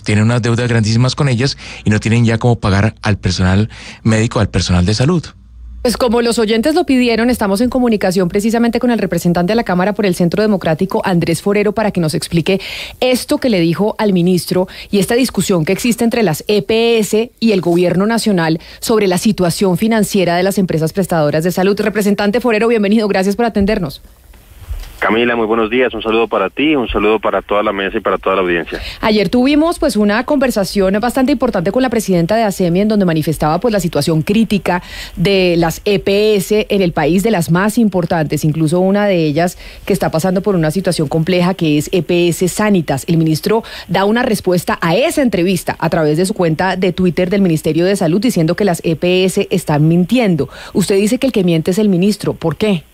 tienen unas deudas grandísimas con ellas y no tienen ya cómo pagar al personal médico, al personal de salud. Pues como los oyentes lo pidieron, estamos en comunicación precisamente con el representante de la Cámara por el Centro Democrático, Andrés Forero, para que nos explique esto que le dijo al ministro y esta discusión que existe entre las EPS y el gobierno nacional sobre la situación financiera de las empresas prestadoras de salud. Representante Forero, bienvenido, gracias por atendernos. Camila, muy buenos días, un saludo para ti, un saludo para toda la mesa y para toda la audiencia. Ayer tuvimos pues una conversación bastante importante con la presidenta de ASEMI en donde manifestaba pues la situación crítica de las EPS en el país, de las más importantes, incluso una de ellas que está pasando por una situación compleja que es EPS Sanitas. El ministro da una respuesta a esa entrevista a través de su cuenta de Twitter del Ministerio de Salud diciendo que las EPS están mintiendo. Usted dice que el que miente es el ministro, ¿por qué?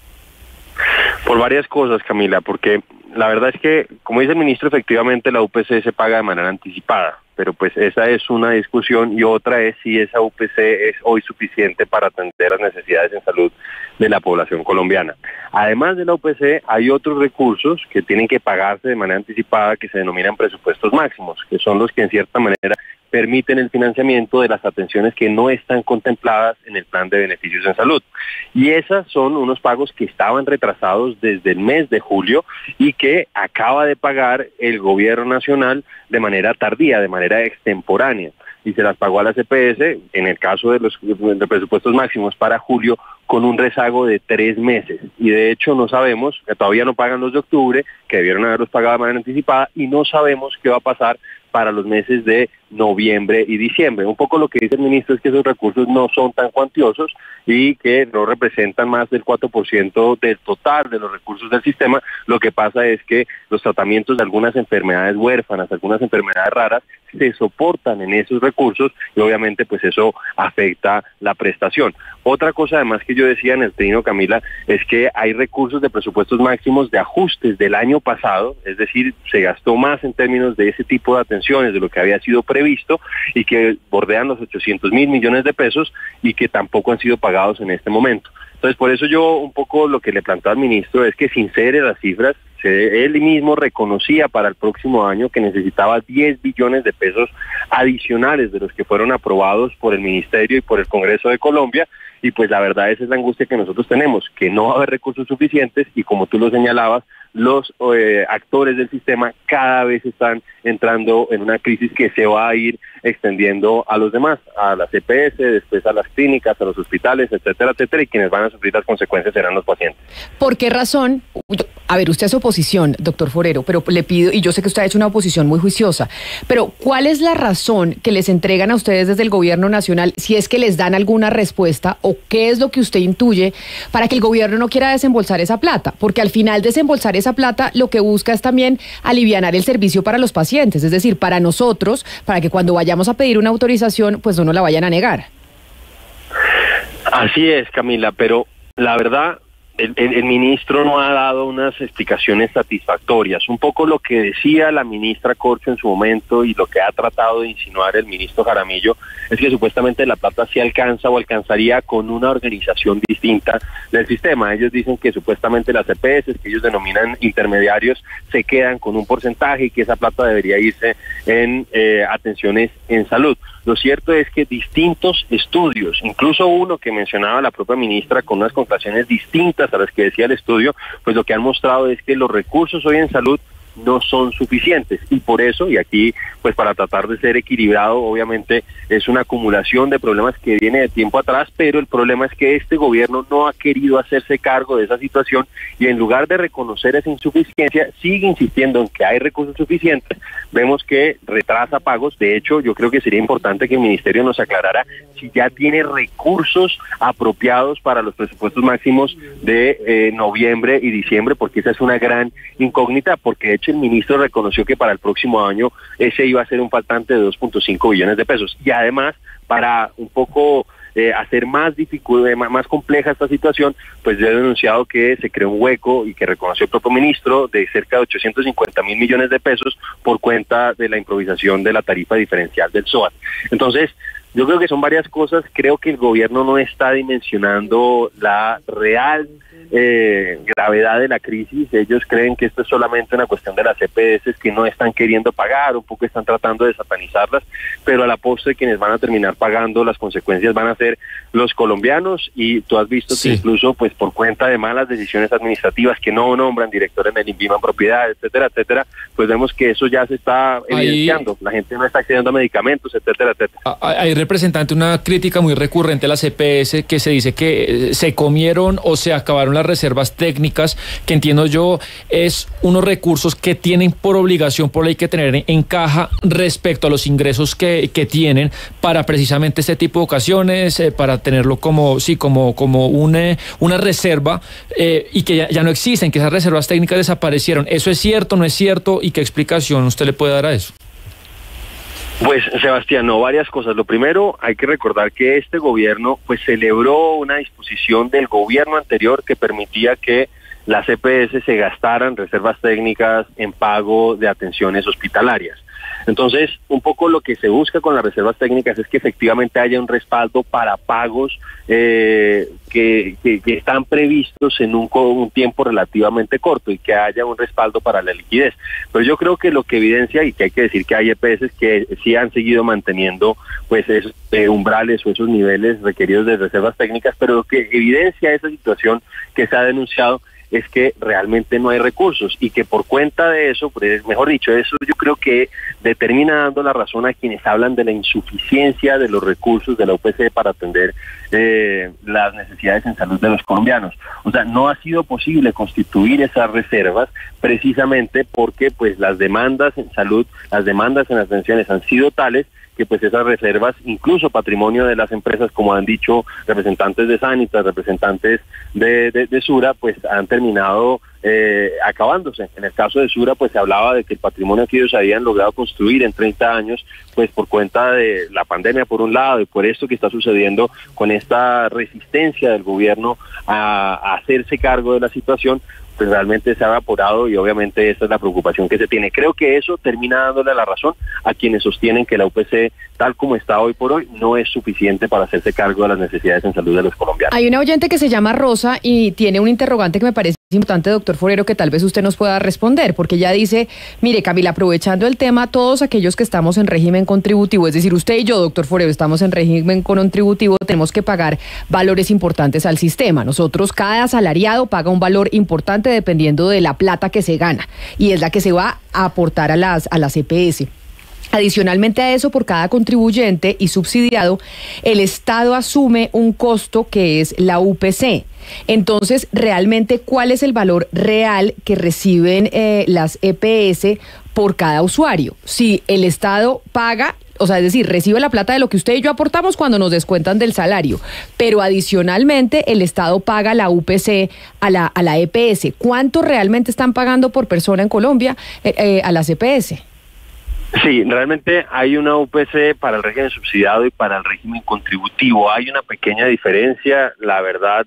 Por varias cosas, Camila, porque la verdad es que, como dice el ministro, efectivamente la UPC se paga de manera anticipada, pero pues esa es una discusión y otra es si esa UPC es hoy suficiente para atender las necesidades en salud de la población colombiana. Además de la UPC, hay otros recursos que tienen que pagarse de manera anticipada que se denominan presupuestos máximos, que son los que en cierta manera permiten el financiamiento de las atenciones que no están contempladas en el plan de beneficios en salud. Y esas son unos pagos que estaban retrasados desde el mes de julio y que acaba de pagar el gobierno nacional de manera tardía, de manera extemporánea. Y se las pagó a las EPS, en el caso de los presupuestos máximos para julio, con un rezago de 3 meses. Y de hecho no sabemos, que todavía no pagan los de octubre, que debieron haberlos pagado de manera anticipada, y no sabemos qué va a pasar para los meses de noviembre y diciembre. Un poco lo que dice el ministro es que esos recursos no son tan cuantiosos y que no representan más del 4% del total de los recursos del sistema. Lo que pasa es que los tratamientos de algunas enfermedades huérfanas, algunas enfermedades raras, se soportan en esos recursos y obviamente pues eso afecta la prestación. Otra cosa además que yo decía en el trino, Camila, es que hay recursos de presupuestos máximos de ajustes del año pasado, es decir, se gastó más en términos de ese tipo de atenciones de lo que había sido previsto y que bordean los 800.000 millones de pesos y que tampoco han sido pagados en este momento. Entonces, por eso yo un poco lo que le planteo al ministro es que sincere las cifras. Él mismo reconocía para el próximo año que necesitaba 10 billones de pesos adicionales de los que fueron aprobados por el Ministerio y por el Congreso de Colombia, y pues la verdad esa es la angustia que nosotros tenemos, que no va a haber recursos suficientes y como tú lo señalabas, los actores del sistema cada vez están entrando en una crisis que se va a ir extendiendo a los demás, a las EPS, después a las clínicas, a los hospitales, etcétera, etcétera, y quienes van a sufrir las consecuencias serán los pacientes. ¿Por qué razón? A ver, usted es oposición, doctor Forero, pero le pido, y yo sé que usted ha hecho una oposición muy juiciosa, pero ¿cuál es la razón que les entregan a ustedes desde el gobierno nacional, si es que les dan alguna respuesta, o qué es lo que usted intuye para que el gobierno no quiera desembolsar esa plata? Porque al final desembolsar esa plata lo que busca es también alivianar el servicio para los pacientes, es decir, para nosotros, para que cuando vayamos a pedir una autorización, pues no nos la vayan a negar. Así es, Camila, pero la verdad, el ministro no ha dado unas explicaciones satisfactorias. Un poco lo que decía la ministra Corcho en su momento y lo que ha tratado de insinuar el ministro Jaramillo es que supuestamente la plata sí alcanza o alcanzaría con una organización distinta del sistema. Ellos dicen que supuestamente las EPS, que ellos denominan intermediarios, se quedan con un porcentaje y que esa plata debería irse en atenciones en salud. Lo cierto es que distintos estudios, incluso uno que mencionaba la propia ministra con unas contrataciones distintas a las que decía el estudio, pues lo que han mostrado es que los recursos hoy en salud no son suficientes y por eso, y aquí pues para tratar de ser equilibrado, obviamente es una acumulación de problemas que viene de tiempo atrás, pero el problema es que este gobierno no ha querido hacerse cargo de esa situación y en lugar de reconocer esa insuficiencia, sigue insistiendo en que hay recursos suficientes. Vemos que retrasa pagos. De hecho, yo creo que sería importante que el ministerio nos aclarara si ya tiene recursos apropiados para los presupuestos máximos de noviembre y diciembre, porque esa es una gran incógnita, porque de hecho el ministro reconoció que para el próximo año ese iba a ser un faltante de 2.5 billones de pesos. Y además, para un poco hacer más más compleja esta situación, pues yo he denunciado que se creó un hueco y que reconoció el propio ministro de cerca de 850.000 millones de pesos por cuenta de la improvisación de la tarifa diferencial del SOAT. Entonces, yo creo que son varias cosas. Creo que el gobierno no está dimensionando la real gravedad de la crisis. Ellos creen que esto es solamente una cuestión de las EPS que no están queriendo pagar, un poco están tratando de satanizarlas, pero a la postre quienes van a terminar pagando las consecuencias van a ser los colombianos, y tú has visto que incluso pues por cuenta de malas decisiones administrativas que no nombran director en el INVIMA en propiedad, etcétera, etcétera, pues vemos que eso ya se está evidenciando. La gente no está accediendo a medicamentos, etcétera, etcétera. Hay, representante, una crítica muy recurrente a las EPS que se dice que se comieron o se acabaron las reservas técnicas, que entiendo yo es unos recursos que tienen por obligación, por ley, que tener en caja respecto a los ingresos que tienen para precisamente este tipo de ocasiones, para tenerlo como una reserva, y que ya no existen, que esas reservas técnicas desaparecieron. ¿Eso es cierto, no es cierto? ¿Y qué explicación usted le puede dar a eso? Pues, Sebastián, varias cosas. Lo primero, hay que recordar que este gobierno pues celebró una disposición del gobierno anterior que permitía que las EPS se gastaran reservas técnicas en pago de atenciones hospitalarias. Entonces, un poco lo que se busca con las reservas técnicas es que efectivamente haya un respaldo para pagos que están previstos en un tiempo relativamente corto, y que haya un respaldo para la liquidez. Pero yo creo que lo que evidencia, y que hay que decir que hay EPS que sí han seguido manteniendo pues esos umbrales o esos niveles requeridos de reservas técnicas, pero lo que evidencia esa situación que se ha denunciado es que realmente no hay recursos, y que por cuenta de eso, pues, mejor dicho, eso yo creo que determina dando la razón a quienes hablan de la insuficiencia de los recursos de la UPC para atender las necesidades en salud de los colombianos. O sea, no ha sido posible constituir esas reservas precisamente porque pues las demandas en salud, las demandas en las pensiones han sido tales que pues esas reservas, incluso patrimonio de las empresas, como han dicho representantes de Sanitas, representantes de Sura, pues han terminado acabándose. En el caso de Sura, pues se hablaba de que el patrimonio que ellos habían logrado construir en 30 años, pues por cuenta de la pandemia por un lado, y por esto que está sucediendo con esta resistencia del gobierno a hacerse cargo de la situación, pues realmente se ha evaporado, y obviamente esta es la preocupación que se tiene. Creo que eso termina dándole la razón a quienes sostienen que la UPC, tal como está hoy por hoy, no es suficiente para hacerse cargo de las necesidades en salud de los colombianos. Hay una oyente que se llama Rosa y tiene un interrogante que me parece importante, doctor Forero, que tal vez usted nos pueda responder, porque ella dice: mire, Camila, aprovechando el tema, todos aquellos que estamos en régimen contributivo, es decir, usted y yo, doctor Forero, estamos en régimen contributivo, tenemos que pagar valores importantes al sistema. Nosotros, cada asalariado paga un valor importante dependiendo de la plata que se gana, y es la que se va a aportar a las EPS. Adicionalmente a eso, por cada contribuyente y subsidiado, el Estado asume un costo que es la UPC. Entonces, realmente, ¿cuál es el valor real que reciben las EPS por cada usuario? Si el Estado paga, o sea, es decir, recibe la plata de lo que usted y yo aportamos cuando nos descuentan del salario, pero adicionalmente el Estado paga la UPC a la EPS. ¿Cuánto realmente están pagando por persona en Colombia a las EPS? Sí, realmente hay una UPC para el régimen subsidiado y para el régimen contributivo. Hay una pequeña diferencia, la verdad,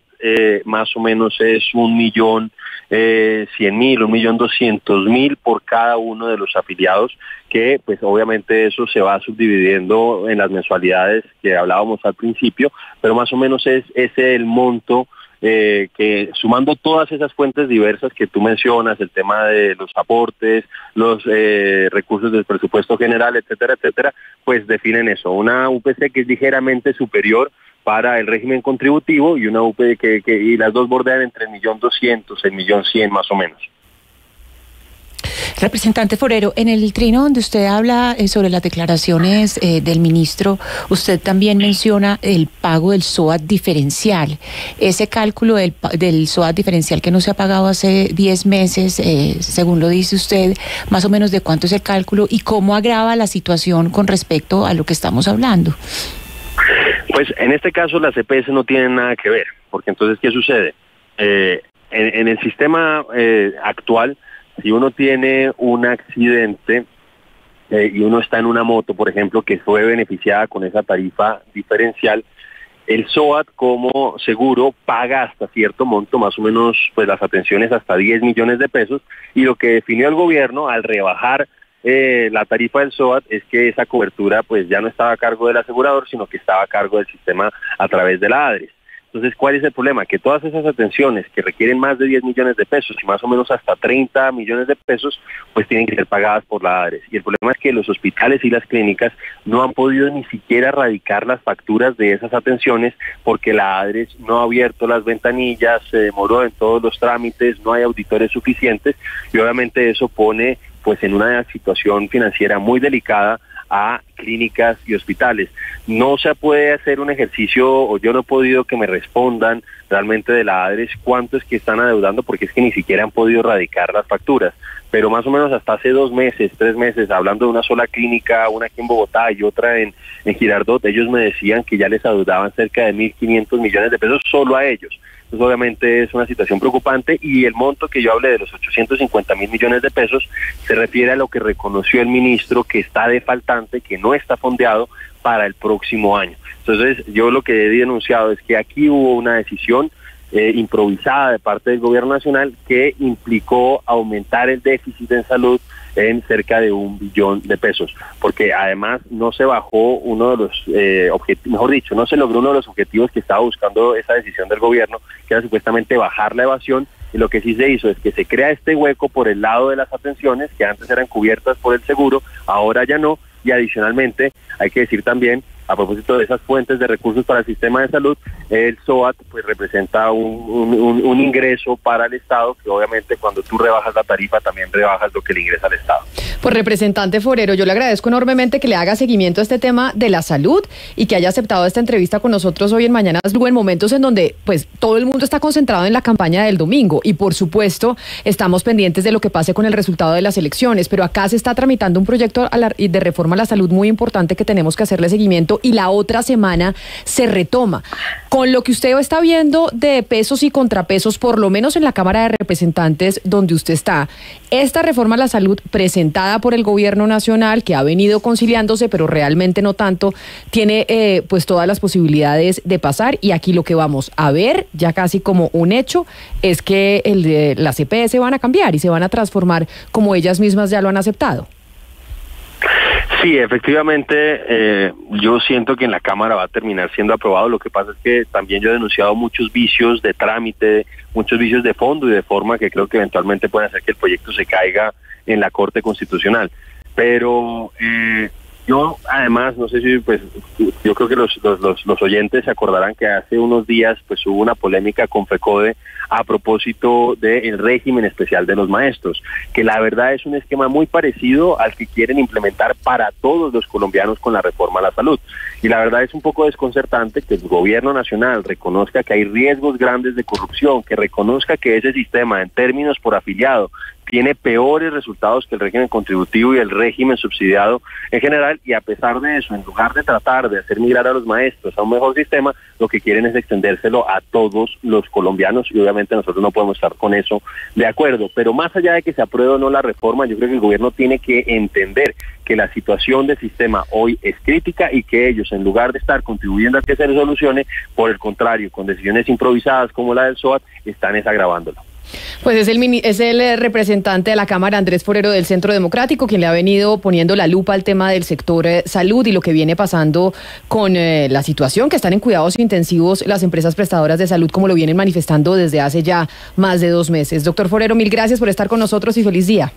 más o menos es 1.100.000, 1.200.000 por cada uno de los afiliados, que pues obviamente eso se va subdividiendo en las mensualidades que hablábamos al principio, pero más o menos es ese el monto que, sumando todas esas fuentes diversas que tú mencionas, el tema de los aportes, los recursos del presupuesto general, etcétera, etcétera, pues definen eso. Una UPC que es ligeramente superior para el régimen contributivo, y una UPC y las dos bordean entre 1.200.000, 1.100.000 más o menos. Representante Forero, en el trino donde usted habla sobre las declaraciones del ministro, usted también menciona el pago del SOAT diferencial. Ese cálculo del SOAT diferencial que no se ha pagado hace 10 meses, según lo dice usted, más o menos de cuánto es el cálculo y cómo agrava la situación con respecto a lo que estamos hablando. Pues en este caso las EPS no tienen nada que ver, porque entonces, ¿qué sucede? En el sistema actual, si uno tiene un accidente y uno está en una moto, por ejemplo, que fue beneficiada con esa tarifa diferencial, el SOAT como seguro paga hasta cierto monto, más o menos pues las atenciones hasta 10 millones de pesos, y lo que definió el gobierno al rebajar la tarifa del SOAT es que esa cobertura pues ya no estaba a cargo del asegurador, sino que estaba a cargo del sistema a través de la ADRES. Entonces, ¿cuál es el problema? Que todas esas atenciones que requieren más de 10 millones de pesos y más o menos hasta 30 millones de pesos, pues tienen que ser pagadas por la ADRES. Y el problema es que los hospitales y las clínicas no han podido ni siquiera erradicar las facturas de esas atenciones porque la ADRES no ha abierto las ventanillas, se demoró en todos los trámites, no hay auditores suficientes y obviamente eso pone pues en una situación financiera muy delicada a clínicas y hospitales. No se puede hacer un ejercicio, o yo no he podido que me respondan realmente de la ADRES cuánto es que están adeudando, porque es que ni siquiera han podido erradicar las facturas. Pero más o menos hasta hace 2 meses, 3 meses, hablando de una sola clínica, una aquí en Bogotá y otra en Girardot, ellos me decían que ya les adeudaban cerca de 1.500 millones de pesos solo a ellos. Entonces obviamente es una situación preocupante y el monto que yo hablé de los 850.000 millones de pesos se refiere a lo que reconoció el ministro que está defaltante, que no está fondeado para el próximo año. Entonces yo lo que he denunciado es que aquí hubo una decisión improvisada de parte del gobierno nacional que implicó aumentar el déficit en salud en cerca de 1 billón de pesos, porque además no se bajó uno de los objetivos, mejor dicho, no se logró uno de los objetivos que estaba buscando esa decisión del gobierno, que era supuestamente bajar la evasión, y lo que sí se hizo es que se crea este hueco por el lado de las atenciones que antes eran cubiertas por el seguro, ahora ya no, y adicionalmente hay que decir también, a propósito de esas fuentes de recursos para el sistema de salud, el SOAT pues representa un ingreso para el Estado, que obviamente cuando tú rebajas la tarifa también rebajas lo que le ingresa al Estado. Pues representante Forero, yo le agradezco enormemente que le haga seguimiento a este tema de la salud y que haya aceptado esta entrevista con nosotros hoy en Mañanas Blue, en momentos en donde pues todo el mundo está concentrado en la campaña del domingo y por supuesto estamos pendientes de lo que pase con el resultado de las elecciones, pero acá se está tramitando un proyecto de reforma a la salud muy importante que tenemos que hacerle seguimiento y la otra semana se retoma. Con lo que usted está viendo de pesos y contrapesos, por lo menos en la Cámara de Representantes donde usted está, esta reforma a la salud presentada por el gobierno nacional, que ha venido conciliándose, pero realmente no tanto, tiene pues todas las posibilidades de pasar, y aquí lo que vamos a ver, ya casi como un hecho, es que las EPS van a cambiar y se van a transformar como ellas mismas ya lo han aceptado. Sí, efectivamente, yo siento que en la Cámara va a terminar siendo aprobado. Lo que pasa es que también yo he denunciado muchos vicios de trámite, muchos vicios de fondo y de forma que creo que eventualmente pueden hacer que el proyecto se caiga en la Corte Constitucional. Pero yo además, no sé si, pues, yo creo que los oyentes se acordarán que hace unos días pues hubo una polémica con FECODE a propósito del régimen especial de los maestros, que la verdad es un esquema muy parecido al que quieren implementar para todos los colombianos con la reforma a la salud. Y la verdad es un poco desconcertante que el gobierno nacional reconozca que hay riesgos grandes de corrupción, que reconozca que ese sistema en términos por afiliado tiene peores resultados que el régimen contributivo y el régimen subsidiado en general, y a pesar de eso, en lugar de tratar de hacer migrar a los maestros a un mejor sistema, lo que quieren es extendérselo a todos los colombianos, y obviamente nosotros no podemos estar con eso de acuerdo. Pero más allá de que se apruebe o no la reforma, yo creo que el gobierno tiene que entender que la situación del sistema hoy es crítica y que ellos, en lugar de estar contribuyendo a que se solucione, por el contrario, con decisiones improvisadas como la del SOAT, están agravándolo. Pues es el representante de la Cámara, Andrés Forero, del Centro Democrático, quien le ha venido poniendo la lupa al tema del sector salud y lo que viene pasando con la situación que están en cuidados intensivos las empresas prestadoras de salud, como lo vienen manifestando desde hace ya más de 2 meses. Doctor Forero, mil gracias por estar con nosotros y feliz día.